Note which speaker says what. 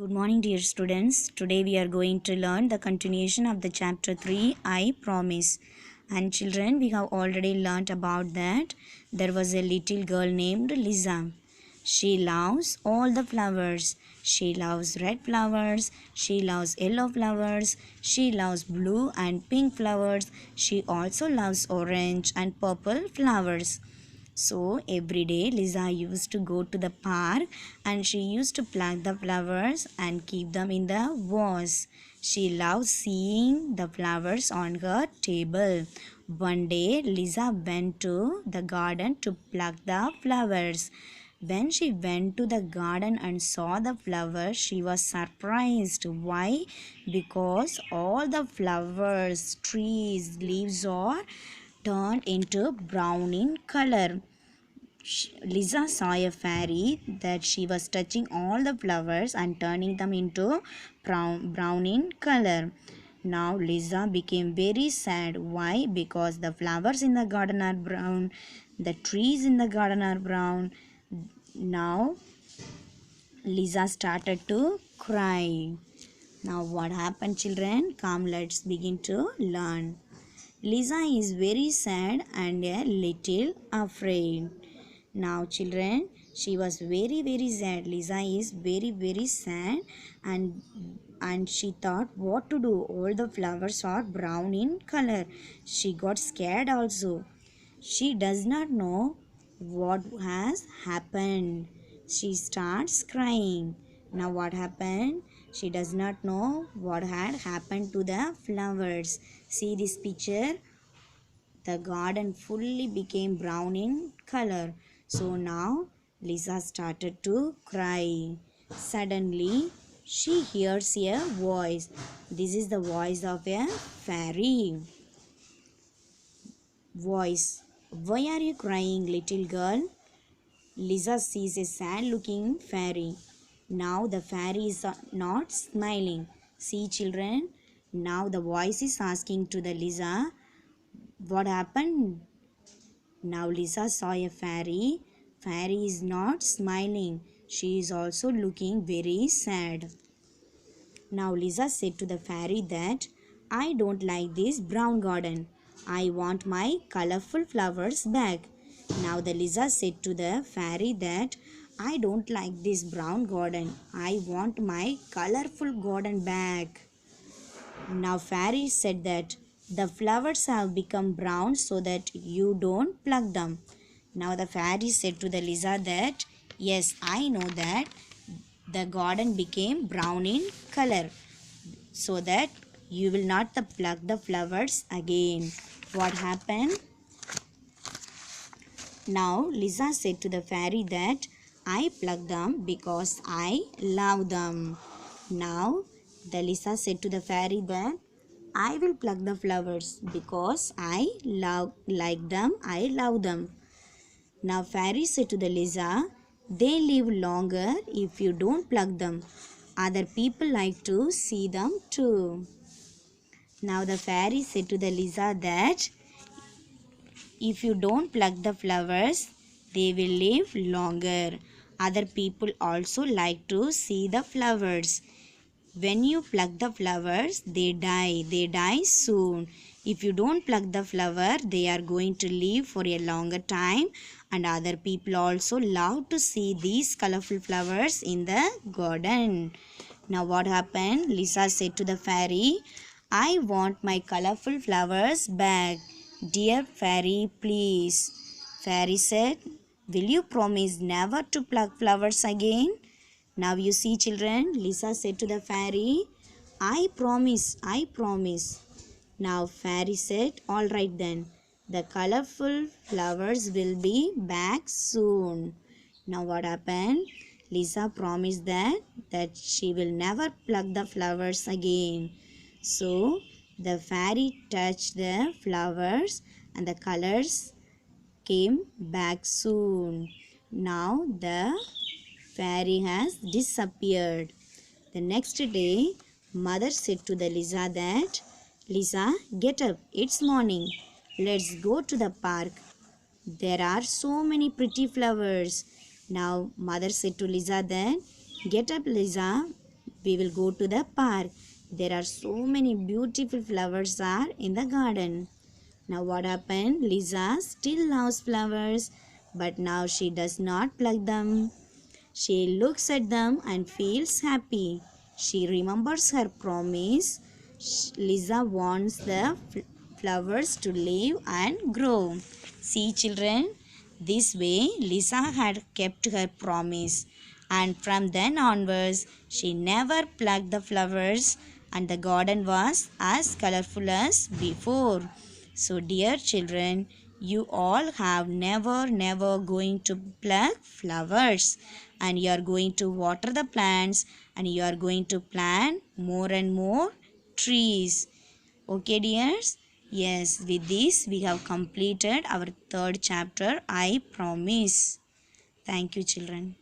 Speaker 1: Good morning, dear students. Today we are going to learn the continuation of the chapter 3, I Promise. And children, we have already learnt about that. There was a little girl named Lisa. She loves all the flowers. She loves red flowers. She loves yellow flowers. She loves blue and pink flowers. She also loves orange and purple flowers. So every day Lisa used to go to the park and she used to pluck the flowers and keep them in the vase. She loved seeing the flowers on her table. One day Lisa went to the garden to pluck the flowers. When she went to the garden and saw the flowers, she was surprised. Why? Because all the flowers, trees, leaves are turned into brown in color. Lisa saw a fairy that she was touching all the flowers and turning them into brown in color. Now Lisa became very sad. Why? Because the flowers in the garden are brown, the trees in the garden are brown. Now Lisa started to cry. Now what happened, children? Come, let's begin to learn. Lisa is very sad and a little afraid. Now children, she was very sad. Lisa is very sad and she thought what to do. All the flowers are brown in color. She got scared also. She does not know what has happened. She starts crying. Now what happened? She does not know what had happened to the flowers. See this picture? The garden fully became brown in color. So now Lisa started to cry. Suddenly she hears a voice. This is the voice of a fairy. Voice. Why are you crying, little girl? Lisa sees a sad looking fairy. Now the fairy is not smiling. See children, now the voice is asking to the Lisa, what happened? Now Lisa saw a fairy. Fairy is not smiling. She is also looking very sad. Now Lisa said to the fairy that I don't like this brown garden. I want my colorful flowers back. Now the Lisa said to the fairy that I don't like this brown garden. I want my colorful garden back. Now fairy said that the flowers have become brown so that you don't pluck them. Now the fairy said to the Lisa that yes, I know that the garden became brown in color so that you will not pluck the flowers again. What happened? Now Lisa said to the fairy that I pluck them because I love them. Now the Lisa said to the fairy that I will pluck the flowers because I like them, I love them. Now fairy said to the Lisa, they live longer if you don't pluck them. Other people like to see them too. Now the fairy said to the Lisa that if you don't pluck the flowers, they will live longer. Other people also like to see the flowers. When you pluck the flowers, they die. They die soon. If you don't pluck the flower, they are going to live for a longer time. And other people also love to see these colorful flowers in the garden. Now what happened? Lisa said to the fairy, I want my colorful flowers back. Dear fairy, please. Fairy said, will you promise never to pluck flowers again? Now you see children, Lisa said to the fairy, I promise, I promise. Now fairy said, alright then, the colorful flowers will be back soon. Now what happened? Lisa promised that she will never pluck the flowers again. So the fairy touched the flowers and the colors came back soon. Now the fairy has disappeared. The next day, mother said to the Lisa that, Lisa, get up, it's morning. Let's go to the park. There are so many pretty flowers. Now, mother said to Lisa that, get up, Lisa. we will go to the park. There are so many beautiful flowers are in the garden. Now what happened? Lisa still loves flowers, but now she does not pluck them. She looks at them and feels happy. She remembers her promise. Lisa wants the flowers to live and grow. See, children, this way Lisa had kept her promise, and from then onwards she never plucked the flowers, and the garden was as colorful as before. So, dear children, you all have never going to pluck flowers, and you are going to water the plants, and you are going to plant more and more trees. Okay, dears? Yes, with this we have completed our third chapter, I Promise. Thank you, children.